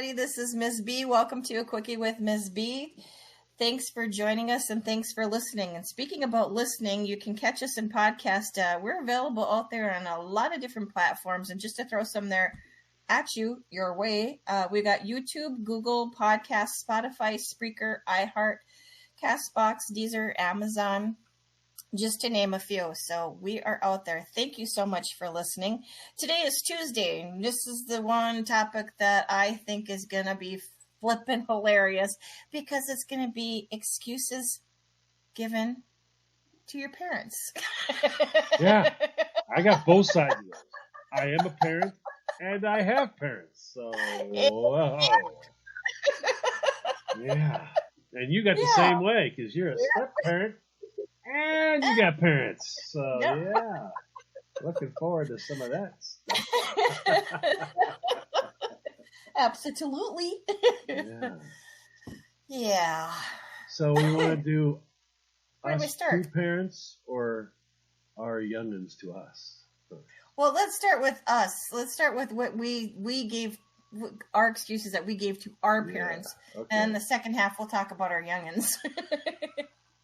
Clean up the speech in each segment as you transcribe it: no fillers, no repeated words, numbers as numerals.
everybody. This is Mz B. Welcome to A Quickie with Mz B. Thanks for joining us and thanks for listening. And speaking about listening, you can catch us in podcast. We're available out there on a lot of different platforms. And just to throw some there at you, your way, we got YouTube, Google Podcasts, Spotify, Spreaker, iHeart, Castbox, Deezer, Amazon, just to name a few. So we are out there. Thank you so much for listening. Today is Tuesday. This is the one topic that I think is going to be flippin' hilarious because it's going to be excuses given to your parents. Yeah, I got both sides of those. I am a parent and I have parents. So, whoa. Yeah. And you got the same way because you're a step parent. And you got parents, so yeah. Looking forward to some of that stuff. Absolutely. Yeah. So we want to do us two parents or our youngins to us first? Well, let's start with us. Let's start with what we gave, our excuses that we gave to our parents. Okay. And the second half, we'll talk about our youngins.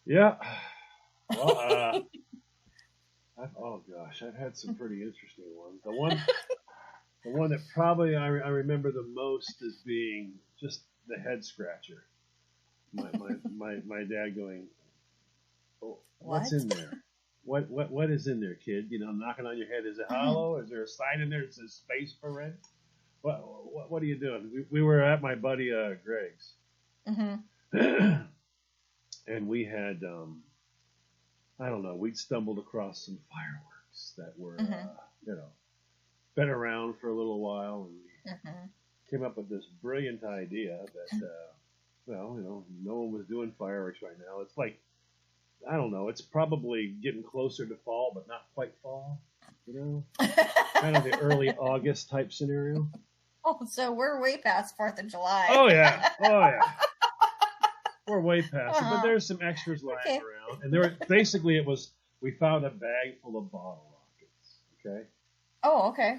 Yeah. Well, oh gosh, I've had some pretty interesting ones. The one that probably I remember the most as being just the head scratcher. My dad going, "Oh, what's in there? What is in there, kid? You know, knocking on your head. Is it hollow? Is there a sign in there that says space for rent? What are you doing?" We were at my buddy Greg's, and we had. I don't know, we'd stumbled across some fireworks that were, been around for a little while, and we came up with this brilliant idea that, no one was doing fireworks right now. It's like, I don't know, it's probably getting closer to fall, but not quite fall, kind of the early August type scenario. Oh, so we're way past 4th of July. Oh, yeah. We're way past it, but there's some extras lying around. And we found a bag full of bottle rockets, okay? Oh, okay.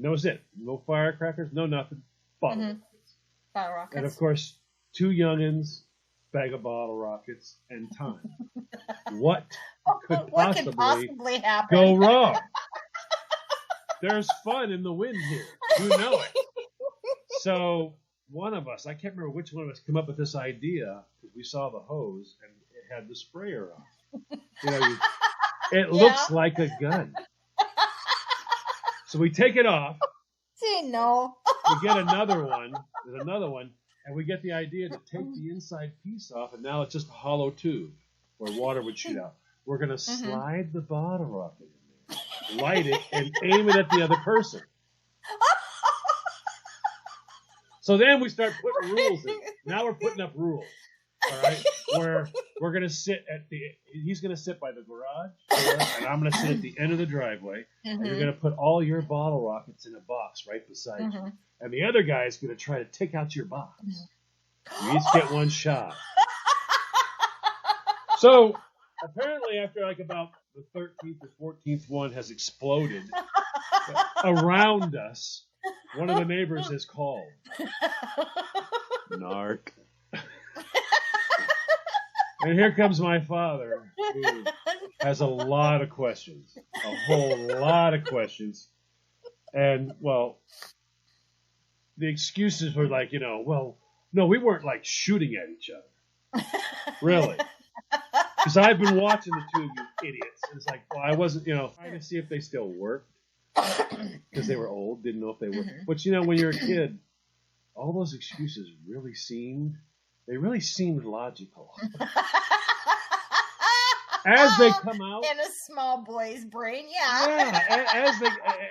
That was it. No firecrackers, no nothing. Bottle rockets. Bottle rockets. And, of course, 2 youngins, bag of bottle rockets, and time. What could possibly happen? Go wrong? There's fun in the wind here. You know it. So one of us, I can't remember which one of us, came up with this idea because we saw the hose and it had the sprayer on. It looks like a gun. So we take it off. See, no. We get another one. There's another one, and we get the idea to take the inside piece off, and now it's just a hollow tube where water would shoot out. We're gonna slide the bottle rocket in there, light it, and aim it at the other person. So then we start putting rules in. Now we're putting up rules, all right? Where we're going to sit he's going to sit by the garage, and I'm going to sit at the end of the driveway, and you're going to put all your bottle rockets in a box right beside you. And the other guy is going to try to take out your box. You each get one shot. So apparently after like about the 13th or 14th one has exploded around us, one of the neighbors has called. Narc. And here comes my father, who has a lot of questions. A whole lot of questions. And, well, the excuses were like, no, we weren't like shooting at each other. Really. Because I've been watching the two of you idiots. And it's like, well, I wasn't, trying to see if they still worked. Because they were old, didn't know if they were. But when you're a kid, all those excuses really seemed logical. As they come out, in a small boy's brain,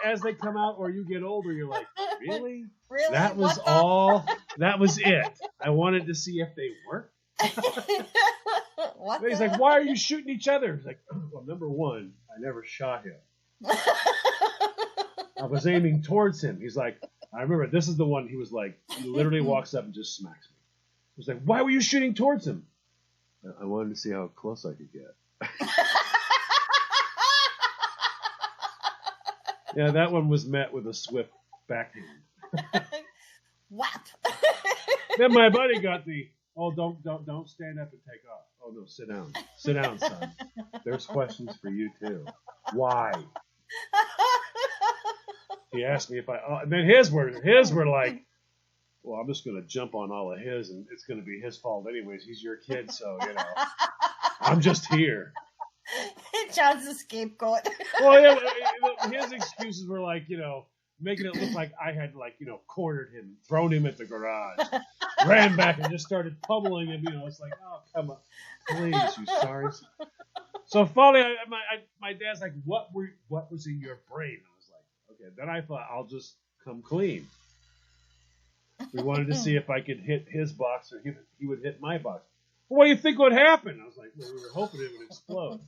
as they come out, or you get older, you're like, really? Really? That was all. That was it. I wanted to see if they worked. He's like, why are you shooting each other? He's like, well, number one, I never shot him. I was aiming towards him. He's like, I remember this is the one. He was like, he literally walks up and just smacks me. He was like, why were you shooting towards him? I wanted to see how close I could get. Yeah, that one was met with a swift backhand. Whap. Then my buddy got the, oh, don't stand up and take off. Oh, no, sit down. Sit down, son. There's questions for you, too. Why? He asked me if and then his were like, well, I'm just going to jump on all of his, and it's going to be his fault anyways. He's your kid, so, I'm just here. John's a scapegoat. Well, yeah, his excuses were like, making it look like I had, cornered him, thrown him at the garage, ran back and just started pummeling him. It's like, oh, come on, please, you sorry. So finally, my dad's like, what was in your brain? I was like, okay. Then I thought, I'll just come clean. We wanted to see if I could hit his box or he would hit my box. Well, what do you think would happen? I was like, well, we were hoping it would explode.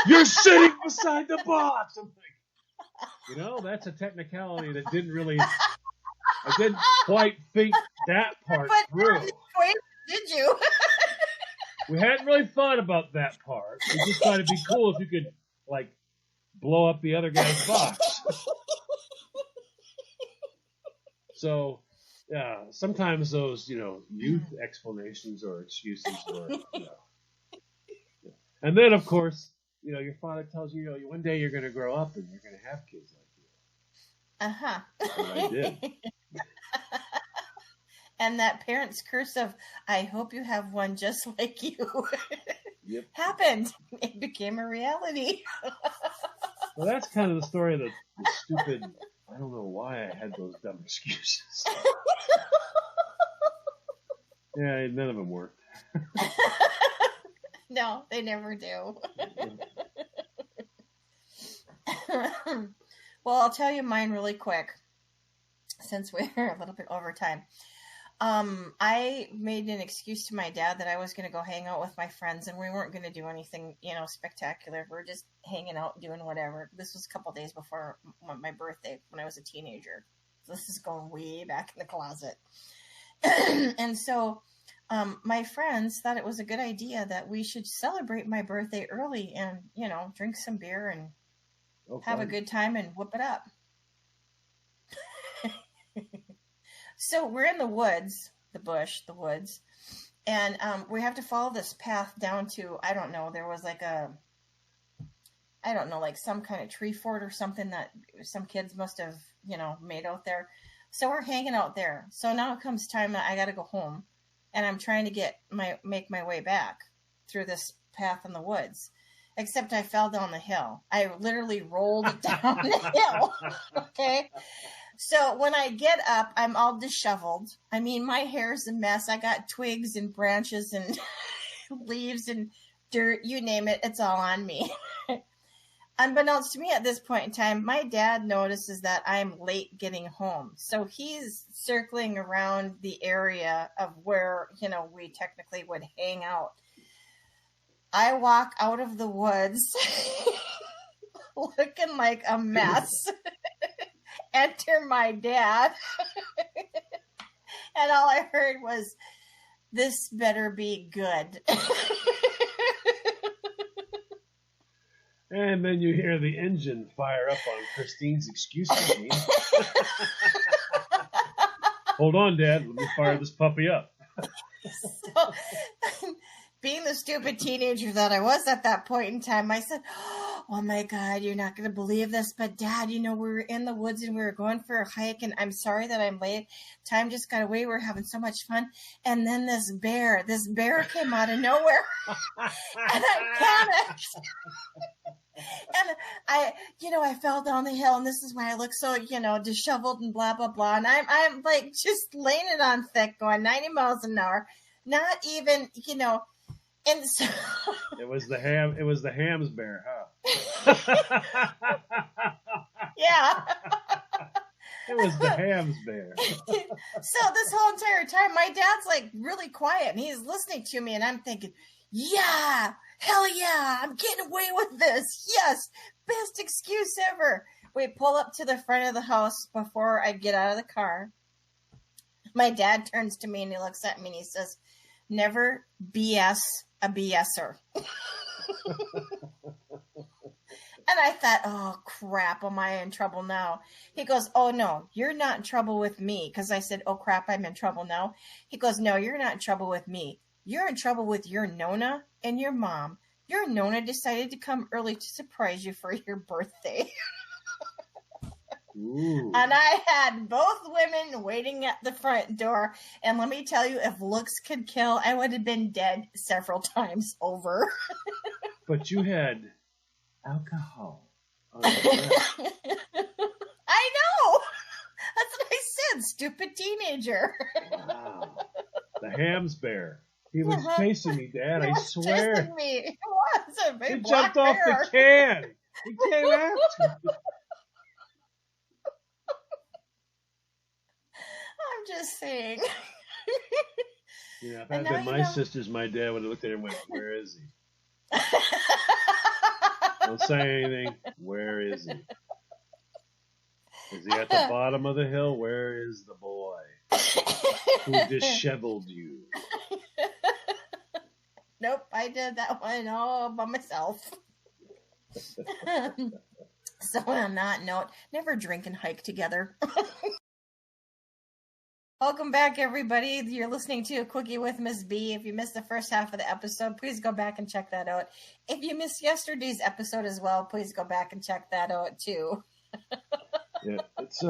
You're sitting beside the box. I'm like, that's a technicality that I didn't quite think that part through. Did you? We hadn't really thought about that part. We just thought it'd be cool if you could, blow up the other guy's box. So, yeah, sometimes those, youth explanations or excuses were, And then, of course, your father tells you, one day you're going to grow up and you're going to have kids like you. Uh-huh. And I did. And that parent's curse of, I hope you have one just like you, yep. happened. It became a reality. Well, that's kind of the story of the stupid, I don't know why I had those dumb excuses. Yeah, none of them worked. No, they never do. Well, I'll tell you mine really quick, since we're a little bit over time. I made an excuse to my dad that I was going to go hang out with my friends, and we weren't going to do anything, spectacular. We were just hanging out, doing whatever. This was a couple days before my birthday when I was a teenager. So this is going way back in the closet. And so my friends thought it was a good idea that we should celebrate my birthday early and, drink some beer and have a good time and whoop it up. So we're in the woods, the woods, and we have to follow this path down to, I don't know, there was like some kind of tree fort or something that some kids must have, made out there. So we're hanging out there. So now it comes time that I got to go home, and I'm trying to make my way back through this path in the woods. Except I fell down the hill. I literally rolled down the hill. Okay. So when I get up, I'm all disheveled. I mean, my hair's a mess. I got twigs and branches and leaves and dirt, you name it. It's all on me. Unbeknownst to me at this point in time, my dad notices that I'm late getting home. So he's circling around the area of where, we technically would hang out. I walk out of the woods looking like a mess. Enter my dad. And all I heard was, this better be good. And then you hear the engine fire up on Christine's excuse machine. Hold on, Dad. Let me fire this puppy up. So, being the stupid teenager that I was at that point in time, I said, oh my God, you're not going to believe this, but Dad, we were in the woods and we were going for a hike, and I'm sorry that I'm late. Time just got away. We were having so much fun. And then this bear came out of nowhere. And I panicked. And I fell down the hill, and this is why I look so, disheveled and blah, blah, blah. And I'm like just laying it on thick, going 90 miles an hour, not even, and so it was the hams bear, huh? Yeah. It was the hams bear. So this whole entire time, my dad's like really quiet, and he's listening to me, and I'm thinking, yeah, hell yeah, I'm getting away with this. Yes, best excuse ever. We pull up to the front of the house before I get out of the car. My dad turns to me and he looks at me and he says, never BS a BSer. And I thought, oh, crap, am I in trouble now? He goes, oh, no, you're not in trouble with me. Because I said, oh, crap, I'm in trouble now. He goes, no, you're not in trouble with me. You're in trouble with your Nona and your mom. Your Nona decided to come early to surprise you for your birthday. Ooh. And I had both women waiting at the front door. And let me tell you, if looks could kill, I would have been dead several times over. But you had alcohol. I know. That's what I said. Stupid teenager. Wow. The Hams bear. He was chasing me, Dad. I swear. Chasing me. He was a big He black jumped off the can. He came after me. I'm just saying. Yeah, if that had been my sisters, my dad would have looked at him and went, where is he? Don't say anything. Where is he? Is he at the bottom of the hill? Where is the boy who disheveled you? Nope, I did that one all by myself. So on that note, never drink and hike together. Welcome back, everybody. You're listening to a Quickie with Mz B. If you missed the first half of the episode, please go back and check that out. If you missed yesterday's episode as well, please go back and check that out too. Yeah, it's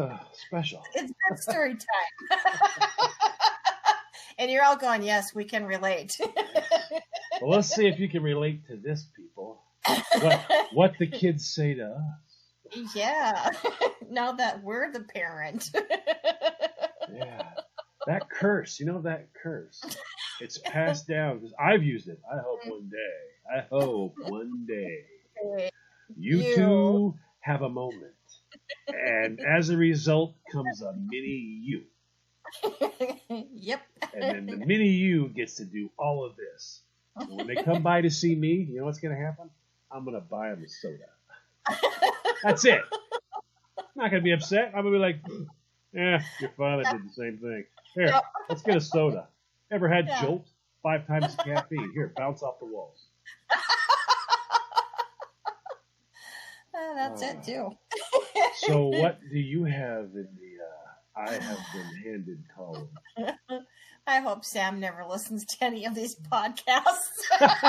special. It's good story time. And you're all going, yes, we can relate. Well, let's see if you can relate to this, people. What the kids say to us. Yeah. Now that we're the parent. Yeah. That curse, you know that curse. It's passed down because I've used it. I hope one day you two have a moment. And as a result comes a mini you. Yep. And then the mini you gets to do all of this. And when they come by to see me, you know what's going to happen? I'm going to buy them a soda. That's it. I'm not going to be upset. I'm going to be like, your father did the same thing. Here, let's get a soda. Ever had Jolt? 5 times the caffeine. Here, bounce off the walls. That's it, too. So what do you have in the I have been handed column? I hope Sam never listens to any of these podcasts. Let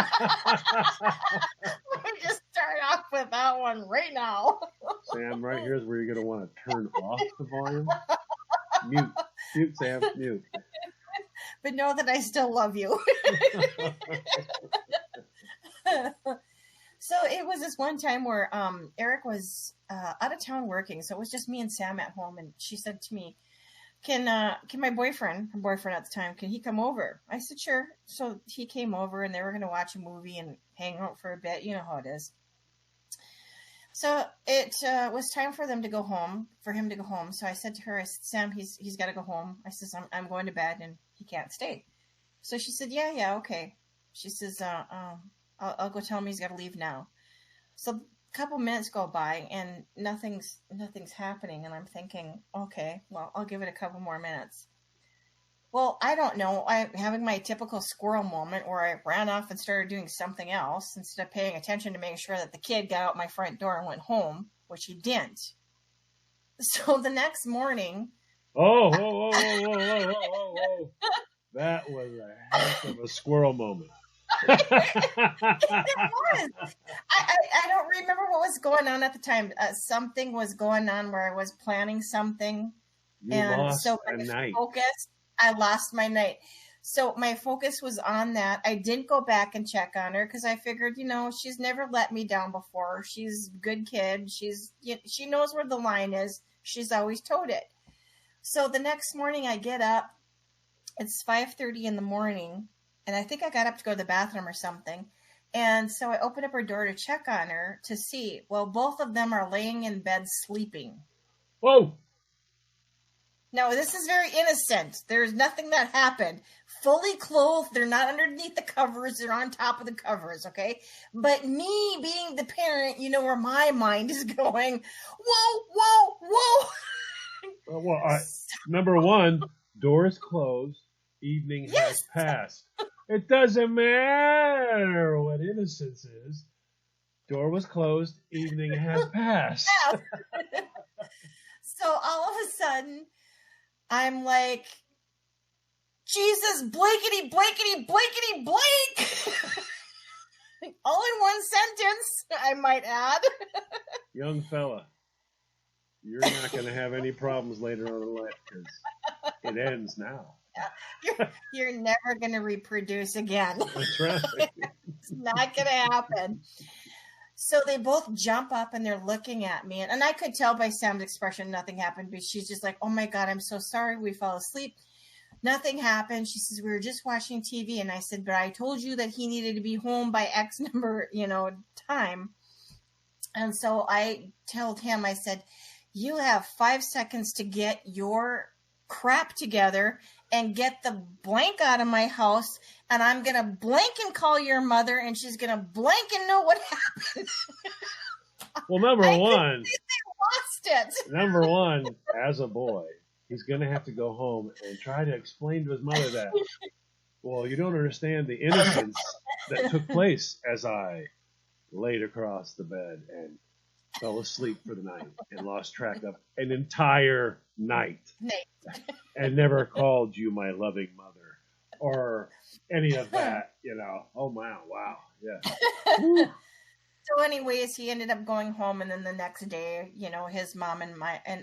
me just start off with that one right now. Sam, right here is where you're going to want to turn off the volume. Mute, Sam, mute. But know that I still love you. So it was this one time where Eric was out of town working, so it was just me and Sam at home, and she said to me, can my boyfriend, her boyfriend at the time, can he come over? I said, sure. So he came over, and they were going to watch a movie and hang out for a bit. You know how it is. So it was time for him to go home. So I said to her, I said, Sam, he's got to go home. I says, I'm going to bed, and he can't stay. So she said, yeah, okay. She says, I'll go tell him he's got to leave now. So a couple minutes go by and nothing's happening. And I'm thinking, okay, well, I'll give it a couple more minutes. Well, I don't know. I'm having my typical squirrel moment where I ran off and started doing something else instead of paying attention to making sure that the kid got out my front door and went home, which he didn't. So the next morning. Whoa. That was a heck of a squirrel moment. It was. I don't remember what was going on at the time. Something was going on where I was planning something. I lost my night. So my focus was on that. I didn't go back and check on her because I figured, she's never let me down before. She's a good kid. She knows where the line is. She's always toed it. So the next morning I get up. It's 5:30 in the morning. And I think I got up to go to the bathroom or something. And so I opened up her door to check on her to see. Well, both of them are laying in bed sleeping. Whoa. No, this is very innocent. There's nothing that happened. Fully clothed. They're not underneath the covers. They're on top of the covers, okay? But me being the parent, where my mind is going, whoa. Well, number one, door is closed. Evening has passed. It doesn't matter what innocence is. Door was closed. Evening has passed. So all of a sudden, I'm like, Jesus, blankety, blankety, blankety, blank. All in one sentence, I might add. Young fella, you're not going to have any problems later on in life because it ends now. You're never going to reproduce again. That's right. It's not going to happen. So they both jump up and they're looking at me. And I could tell by Sam's expression nothing happened. But she's just like, oh, my God, I'm so sorry. We fell asleep. Nothing happened. She says, we were just watching TV. And I said, but I told you that he needed to be home by X number, time. And so I told him, I said, you have 5 seconds to get your crap together and get the blank out of my house, and I'm going to blank and call your mother, and she's going to blank and know what happened. Well, number one, lost it. Number one, as a boy, he's going to have to go home and try to explain to his mother that, well, you don't understand the innocence that took place as I laid across the bed and fell asleep for the night and lost track of an entire night and never called you my loving mother or any of that, Oh, wow. Yeah. So anyways, he ended up going home, and then the next day, his mom and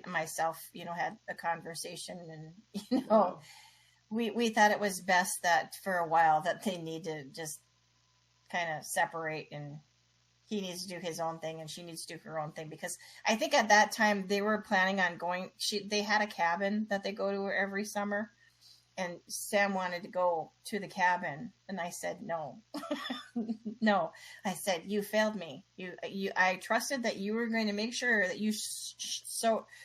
myself, had a conversation, and, Wow. we thought it was best that for a while that they need to just kind of separate, and he needs to do his own thing and she needs to do her own thing, because I think at that time they were planning on going, they had a cabin that they go to every summer, and Sam wanted to go to the cabin, and I said, no, no. I said, you failed me. I trusted that you were going to make sure that you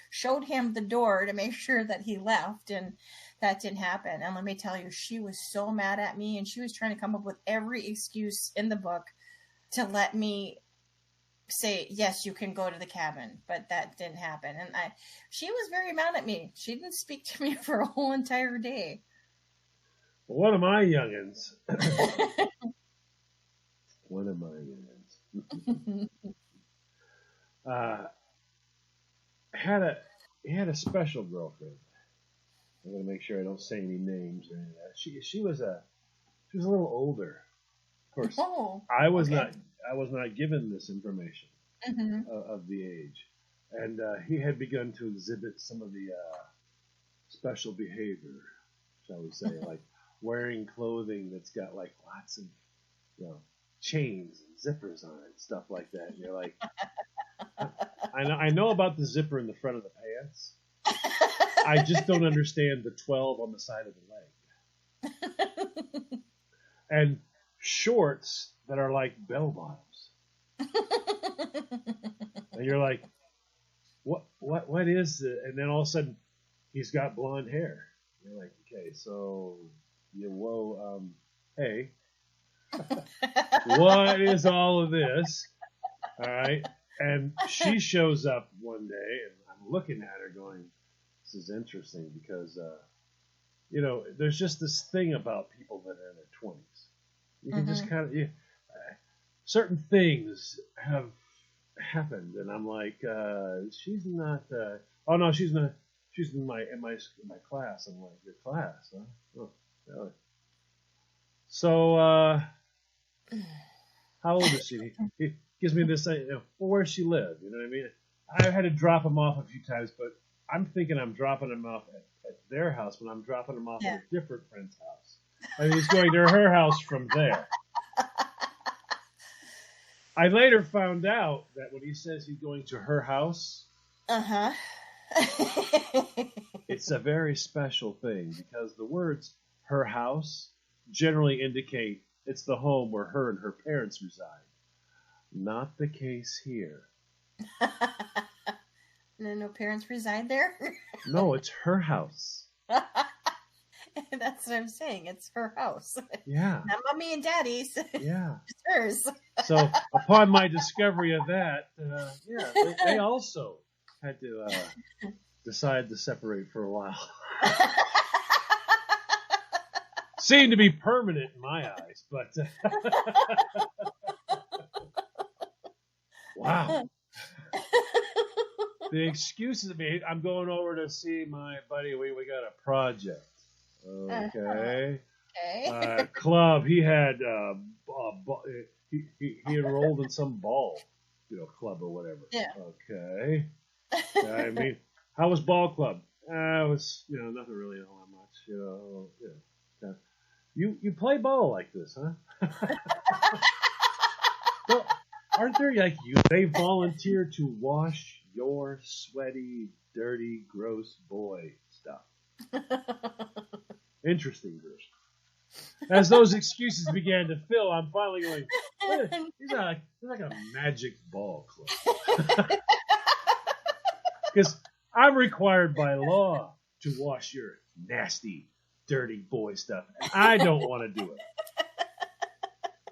showed him the door to make sure that he left, and that didn't happen. And let me tell you, she was so mad at me, and she was trying to come up with every excuse in the book to let me say, yes, you can go to the cabin, but that didn't happen. And she was very mad at me. She didn't speak to me for a whole entire day. Well, one of my youngins had a special girlfriend. I'm going to make sure I don't say any names or any of that. She was a little older. Of course, I was not given this information of the age, and he had begun to exhibit some of the special behavior, shall we say, like wearing clothing that's got like lots of chains and zippers on it, stuff like that. And you're like, I know about the zipper in the front of the pants. I just don't understand the 12 on the side of the leg. And shorts that are like bell bottoms. And you're like, what is it? And then all of a sudden he's got blonde hair. You're like, okay, so hey, what is all of this? All right. And she shows up one day, and I'm looking at her going, this is interesting, because there's just this thing about people that are in their 20s. You can just kind of, certain things have happened, and I'm like, she's not. Oh no, she's not. She's in my class. I'm like, your class, huh? Oh, really? So, how old is she? He gives me this, well, where does she live? You know what I mean? I had to drop him off a few times, but I'm thinking I'm dropping him off at their house when I'm dropping him off at a different friend's house. And he's going to her house from there. I later found out that when he says he's going to her house, it's a very special thing, because the words her house generally indicate it's the home where her and her parents reside. Not the case here. No parents reside there? No, it's her house. That's what I'm saying. It's her house. Yeah. Not mommy and daddy's. Yeah. It's hers. So upon my discovery of that, they also had to decide to separate for a while. Seemed to be permanent in my eyes, but Wow. The excuses made. I'm going over to see my buddy. We got a project. Okay. Okay. Club. He had he enrolled in some ball, club or whatever. Yeah. Okay. I mean, how was ball club? It was nothing really all that much. Yeah. You play ball like this, huh? Well, aren't there they volunteer to wash your sweaty, dirty, gross boy stuff? Interesting, Bruce. As those excuses began to fill, I'm finally going, he's like a magic ball club. Because I'm required by law to wash your nasty, dirty boy stuff. And I don't want to do it.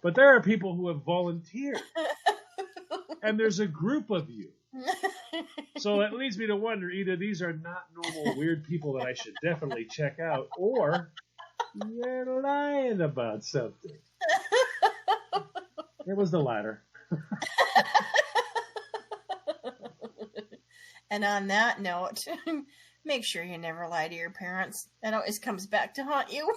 But there are people who have volunteered. And there's a group of you. So it leads me to wonder, either these are not normal, weird people that I should definitely check out, or you're lying about something. It was the latter. And on that note, make sure you never lie to your parents. That always comes back to haunt you.